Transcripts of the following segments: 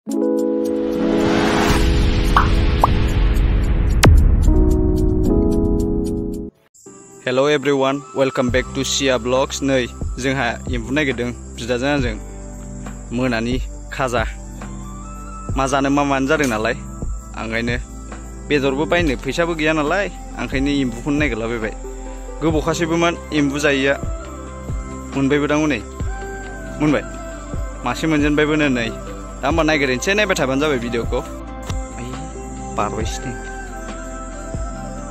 Hello everyone, welcome back to Sia Vlogs. नै जोंहा एम्बु नागिरदों बिदाजों आंजों मोनानि खाजा मा जानो मा मानो जादों नालाय आंखायनो बेदरबो बायनो फैसाबो गैया नालाय आंखायनो एम्बुखौनो नागिरलाबायबाय गोबावखासैबोमोन एम्बु जायैया मोनबायबो दां हनै मोनबाय मासे मोनजेनबायबो नै दा होमबा नागिरनोसै नायबाय थाबानो जाबाय भिडिअखौ आइ बारबायसो नै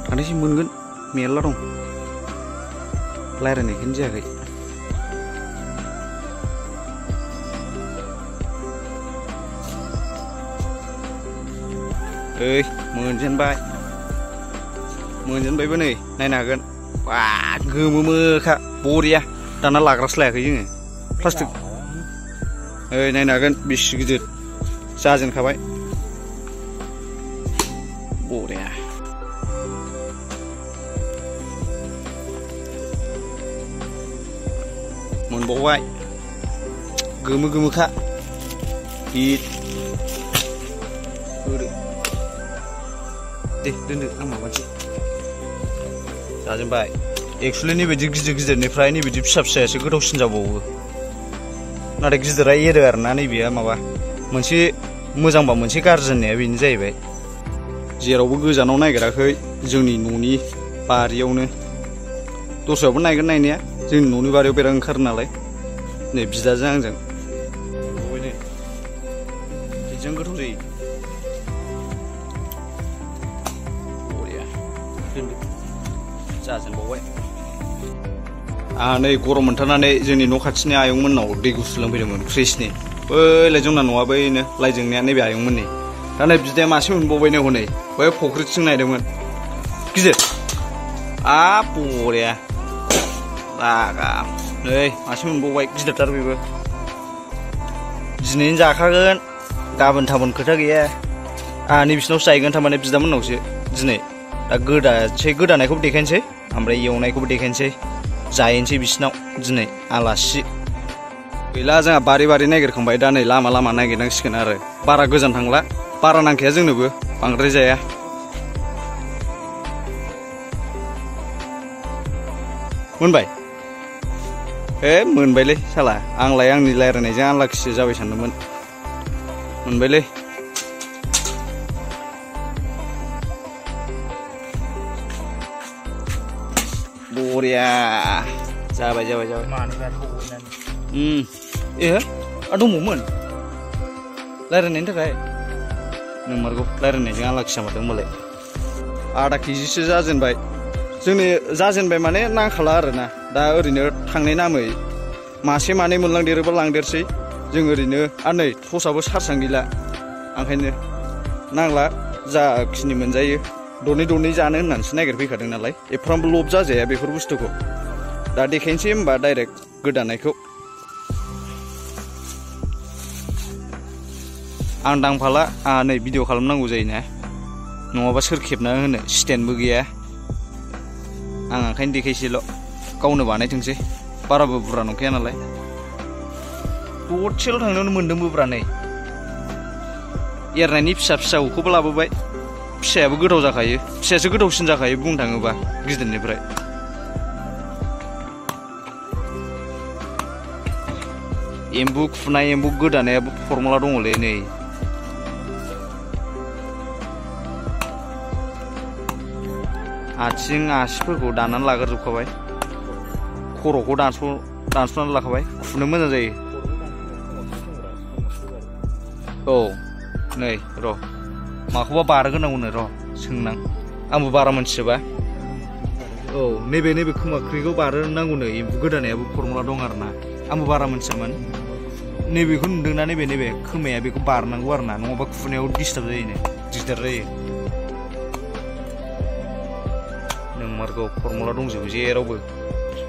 थांनोसै मोनगोन मेरला दं रायज्लायनायखौनो जायाखै ओइ मोनजेनबायबो नै नायनो हागोन बा गोमोमोखा बरिया दाना लाग्रासो लायाखै जोङो प्लास्टिक ओइ नायनो हागोन बेसे गिदिर जाजेनखाबाय बरिया मोनबावबाय गोमोखा हिट दे दोनदो आं माबानोसै जाजेनबाय एक्सुवेलि नैबायदि गिदिरनिफ्राय नैबायदि फिसा फिसायासो गोथावसिन जाबावो नाथाय गिदिरा एरो आरोना नैबेया माबा मोनसे मोजांबा मोनसे गाज्रि होननाया बेनो जाहैबाय जेरावबो गोजानाव नागिराखै जोंनि न'नि बारियावनो दस्रायावबो नायगोन नायनाया जोंनि न'नि बारियाव बेराद ओंखारो नालाय नै बिदाजों आंजों बेजों गोथाव जायो बरिया दोनदो जाजेनबावबाय आंहा नै गरम मोनथारनानै जोंनि न' खाथिनि आयंमोननाव दै गुसु लोंफैदोंमोन फ्रिजनि बैलाय जोंना न'आ बैनो लाइजोंनिया नैबे आयंमोननि दा नै बिदाया मासे मोनबावबाय नै हनै बै फुख्रिथिं नायदोंमोन गिदिर बरिया आगाम नै मासे मोनबावबाय गिदिरथार बेबो दिनैनो जाखागोन गाबोन थाबोन खोथा गैया आंहा नै बिसिनावसो जाहैगोन थारमाने बिदामोननावसो दिनै दा गोदानायखौबो देखायनोसै ओमफ्राय एवनायखौबो देखायनोसै जाहैनोसै बिसिनाव दिनै आलासि गैला जोंहा बारि नागिरखांबाय दा नै लामा नागिरनांसिगोन आरो बारा गोजान थांला बारा नांखाया जोंनोबो बांद्राय जाया मोनबाय मोनबायलै साला आंलाय आंनि रायज्लायनायजों आनलाखिसो जाबाय सानदोंमोन मोनबायलै बरिया जाबाय दंबावोमोन रायज्लायनायनि थाखाय नोंमारगौ रायज्लायनायजों आनलाखि जामारदों होनबालाय आधा केजिसो जाजेनबाय जोंनि जाजेनबाय माने नांखाला आरोना दा ओरैनो थांनाय नामै मासे मानै मोनलांदेरोबा लांदेरसै जों ओरैनो आरो नै थसाबो सारसां गैला ओंखायनो नांला जाखिनि मोनजायो दनै जानो होननानैसो नागिरफैखादों नालाय एफ्रामबो लब जाजाया बेफोर बुस्थुखौ दा देखायनोसै होमबा डाइरेक्ट गोदानायखौ आं दांफाला आंहा नै भिडिअ खालामनांगौ जायोना नङाबा सोर खेबना होनो स्टेन्डबो गैया आं ओंखायनो देखायसैल' गावनो बानायथोंसै बाराबो बुरजा नंखाया नालाय दसेल' थांनायावनो मोनदोंबो ब्रा नै एरनायनि फिसाखौबो लाबोबाय फिसायाबो गोथाव जाखायो फिसायासो गोथावसिन जाखायो बुंनो थाङोबा गिदिरनिफ्राय एम्बु खुनाय एम्बु गोदानायाबो फरमुला दङलै नै आथिं आसिफोरखौ दाननानै लाग्रोजोबखाबाय खर'खौ दानस'नानै लाखाबाय खुनो मोजां जायो औ नै र' माखौबा बारहोनांगौनो र' सोंनां आंबो बारा मोनथिजोबा औ नैबे खोमाख्रिखौ बारहोनांगौनो एम्बु गोदानायाबो फरमुला दं आरोना आंबो बारा मोनथियामोन नैबेखौ नुदोंना नैबे खोमाया बेखौ बारनांगौ आरोना नङाबा खुनायाव डिस्टार्ब जायोनो दिगदार जायो नोंमारगौ फरमुला दंजोबो जेरावबो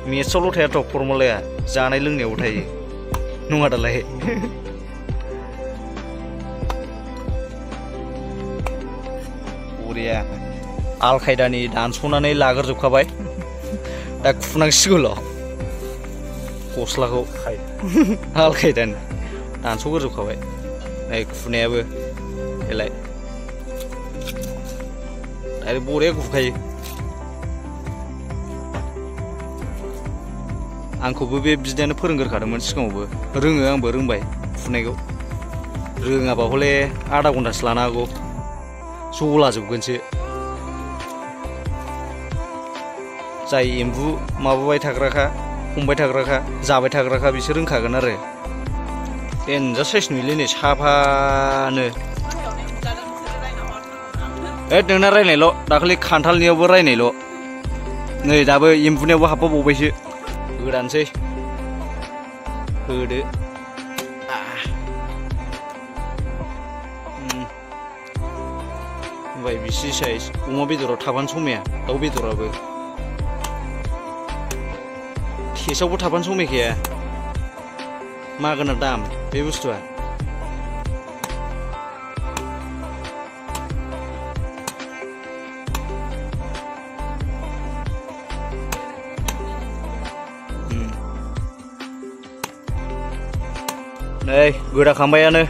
मेथ्सआवल' थायाथ' फरमुलाया जानाय लोंनायावबो थायो नङा दालाय बरिया आल खायदानि दानस'नानै लाग्रोजोबखाबाय दा खुनांसिगौल' गस्लाखौ आल खायदानि दानस'ग्रोजोबखाबाय नै खुनायाबो बेलाय आरो बरिया गुखायो आंखौबो बे बिदायानो फोरोंग्रोखादोंमोन सिगाङावबो रोङो आंबो रोंबाय फुनायखौ रोङाबा हले आधा घन्टासो लानो हागौ जलाजोबगोनसो जाय एम्बु माबाबाय थाग्राखा हमबाय थाग्राखा जाबाय थाग्राखा बिसोर रोंखागोन आरो देनजार साइस नुयोलै नै साफानो नोंना रायनायल' दाखालि खान्थालनियावबो रायनायल' नै दाबो एम्बुनियावबो हाबफाबावबायसो गोदानसै होदो ओमफ्राय बिसि साइज अमा बेदराव थाबानो समाया दाउ बेदराबो टेस्टआवबो थाबानो समायखाया मागोना दाम बे बुस्थुआ नै गोदाखांबायानो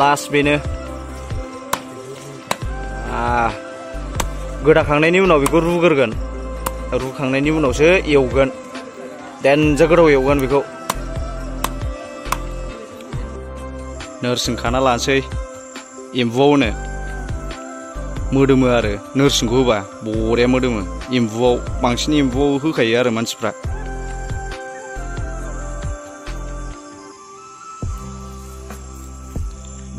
लास्ट बेनो गोदाखांनायनि उनाव बेखौ रुग्रोगोन रुखांनायनि उनावसो एवगोन देनजार गोथाव एवगोन बेखौ नोरसिं खाना लानोसै एम्बुआवनो मोदोमो आरो नोरसिंखौ होबा बरिया मोदोमो एम्बुआव बांसिन एम्बुआव होखायो आरो मानसिफ्रा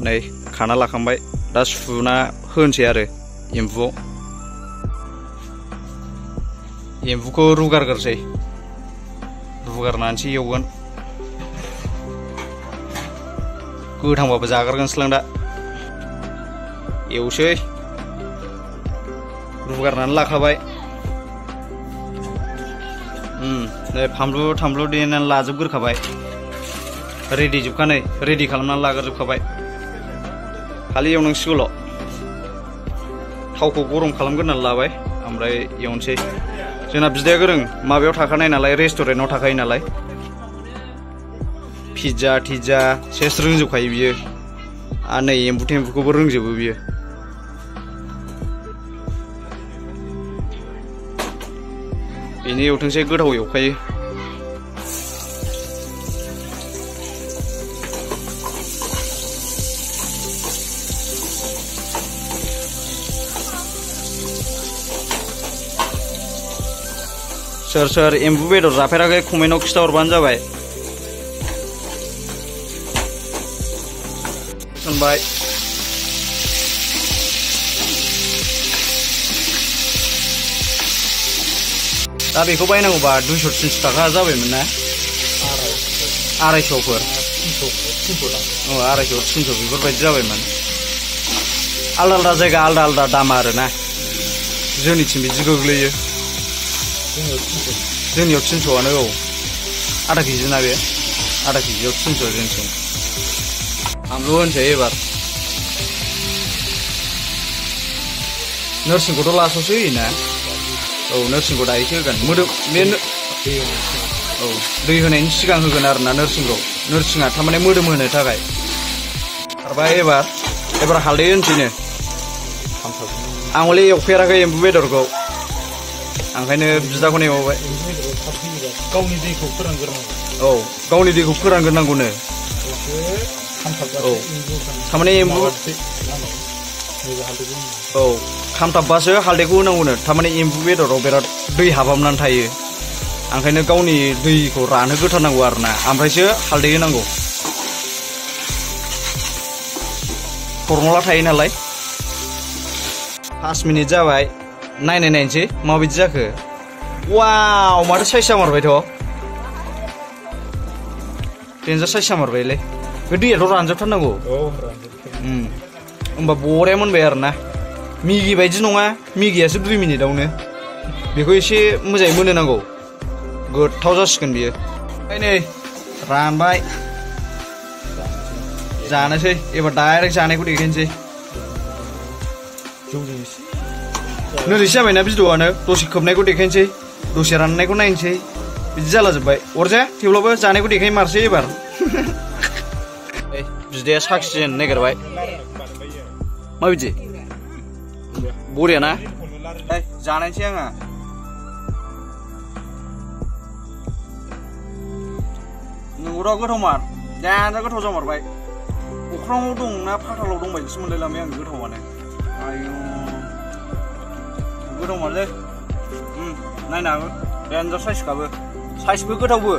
नै खाना लाखांबाय दा सुना होनोसै आरो एम्बुखौ रुगारग्रोसै रुगारनानैसो एवगोन गोथांबाबो जागारगोनसोलां दा एवसै रुगारनानै लाखाबाय नै फानलु देनानै लाजोबग्रोखाबाय रेडि जोबखानै रेडि खालामनानै लाग्रोजोबखाबाय खालि एवनांसिगौल' थावखौ गरम खालामग्रोनानै लाबाय ओमफ्राय एवनोसै जोंना बिदाया गोरों माबायाव थाखानाय नालाय रेस्टुरेन्टआव थाखायो नालाय पिज्जा टिज्जा सेस रोंजोबखायो बियो आरो नै एम्बु टेम्बुखौबो रोंजोबो बियो बेनो एवथोंसै गोथाव एवखायो सोर एम्बु बेदर जाफेराखै कमेन्टआव खिथाहरबानो जाबाय होनबाय दा बेखौ बायनांगौबा 200-300 थाखा जाबायमोन ना 250फोर 250-300 बेफोरबायदि जाबायमोन आलदा आलदा जायगा आलदा आलदा दामा आरोना जोंनिथिं बिदि गोग्लैयो जोंनियाव 300आनो औ आधा केजि ना बे आधा केजियाव 300 जोंथिं फानलु होनसै एबार नोरसिंखौथ' लासावसो होयोना औ नोरसिंखौ दायोसो होगोन मोदोम बे औ दै होनायनि सिगां होगोन आरोना नोरसिङा थारमाने मोदोम होनो थाखाय आरोबा एबार हालदै होनसैनो आं हले एवफेराखै एम्बु बेदरखौ ओंखायनो बिदाखौनो एवबाय गावनि दैखौ फोरानग्रोनांगौ औ गावनि दैखौ फोरानग्रोनांगौनो औ थारमाने एम्बु औ खामथाबबासो हालदैखौ होनांगौनो थारमाने एम्बु बेदराव बिराद दै हाबहाबनानै थायो ओंखायनो गावनि दैखौ रानहोग्रोथारनांगौ आरोना ओमफ्रायसो हालदै होनांगौ फरमुला थायो नालाय 5 मिनिट जाबाय नायनोसै माबायदि जाखो वाव माथो साइज जामारबायथ' देनजार साइज जामारबायलै बे दैयाथ' रानजोबथारनांगौ होमबा बरिया मोनबाय आरोना मिगि बायदि नङा मिगियासो 2 मिनिटआवनो बेखौ एसे मोजाङै मोननो नांगौ गोथाव जासिगोन बियो नै रानबाय जानोसै एबार डाइरेक्ट जानायखौ देखायनोसै नोरैसो जाबायना भिडिअ'आनो दसे खोबनायखौ देखायनोसै दसे राननायखौ नायनोसै बिदि जाला जोब्बाय अरजाया थेवब्लाबो जानायखौ देखायमारसै एबार बिदाया साखिजेननो नागिरबाय माबायदि बरिया ना जानायसै आङो नंगौथ' गोथावमार जानो गोथाव जामारबाय अख्राङाव दं ना फाथालाव दं बायदिसो मोनलायलांबाय आं गोथावानो आयु गोथावमारलै नायनो हागोन देन्जार साइसखाबो साइसबो गोथावबो